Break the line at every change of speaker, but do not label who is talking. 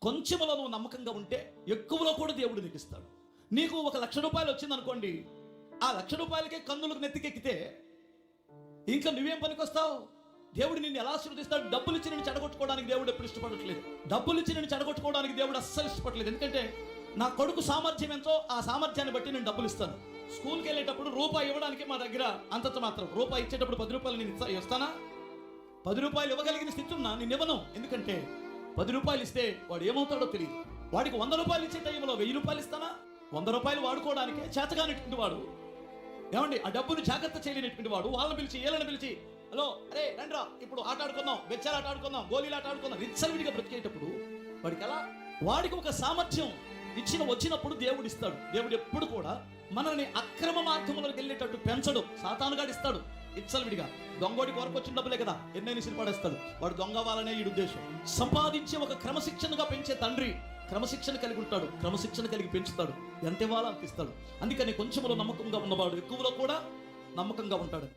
కొంచెంలో నువ్వు నమ్మకంగా ఉంటే ఎక్కువలో కూడా దేవుడు నీకు ఇస్తాడు. నీకు 1,00,000 రూపాయలు వచ్చింది అనుకోండి, ఆ 1,00,000 రూపాయలకే కన్నులకు నెత్తికెక్కితే ఇంకా నువ్వేం పనికొస్తావు? దేవుడు నిన్ను ఎలా ఆశీర్వదిస్తాడు? డబ్బులు ఇచ్చి నేను చెడగొట్టుకోవడానికి దేవుడు ఎప్పుడు ఇష్టపడట్లేదు. డబ్బులు ఇచ్చి నేను చెడగొట్టుకోవడానికి దేవుడు అస్సలు ఇష్టపడలేదు. ఎందుకంటే నా కొడుకు సామర్థ్యం ఎంతో ఆ సామర్థ్యాన్ని బట్టి నేను డబ్బులు ఇస్తాను. స్కూల్కి వెళ్ళేటప్పుడు రూపాయి ఇవ్వడానికి మా దగ్గర అంతంత మాత్రం, రూపాయి ఇచ్చేటప్పుడు 10 రూపాయలు నేను ఇస్తానా? 10 రూపాయలు ఇవ్వగలిగిన స్థితి ఉన్నా నేను ఇవ్వను. ఎందుకంటే 10 రూపాయలు ఇస్తే వాడు ఏమవుతాడో తెలియదు. వాడికి 100 రూపాయలు ఇచ్చే టైంలో 1000 రూపాయలు ఇస్తానా? 100 రూపాయలు వాడుకోవడానికే చేతగానటువంటి వాడు, ఏమండి ఆ డబ్బును జాగ్రత్త చేయలేనటువంటి వాడు వాళ్ళని పిలిచి వీళ్ళని పిలిచి, హలో అరే రండ్రా ఇప్పుడు ఆట ఆడుకుందాం, బెచ్చాలు ఆట ఆడుకుందాం, గోళీలు ఆట ఆడుకుందాం, విచ్చలవిడిగా బ్రతికేటప్పుడు వాడికి ఎలా? వాడికి ఒక సామర్థ్యం వచ్చినప్పుడు దేవుడు ఇస్తాడు. దేవుడు ఎప్పుడు కూడా మనల్ని అక్రమ మార్గంలోకి వెళ్ళేటట్టు పెంచడు. సాతానుగాడు ఇస్తాడు విచ్చలవిడిగా. దొంగోడి కొరకు వచ్చిన డబ్బులే కదా ఎన్నైనా సిరిపడేస్తాడు. వాడు దొంగ వాళ్ళనే ఈ ఉద్దేశం. సంపాదించే ఒక క్రమశిక్షణగా పెంచే తండ్రి క్రమశిక్షణ కలిగి ఉంటాడు, క్రమశిక్షణ కలిగి పెంచుతాడు. ఎంత ఇవ్వాలో అంత ఇస్తాడు. అందుకని కొంచెంలో నమ్మకంగా ఉన్నవాడు ఎక్కువలో కూడా నమ్మకంగా ఉంటాడు.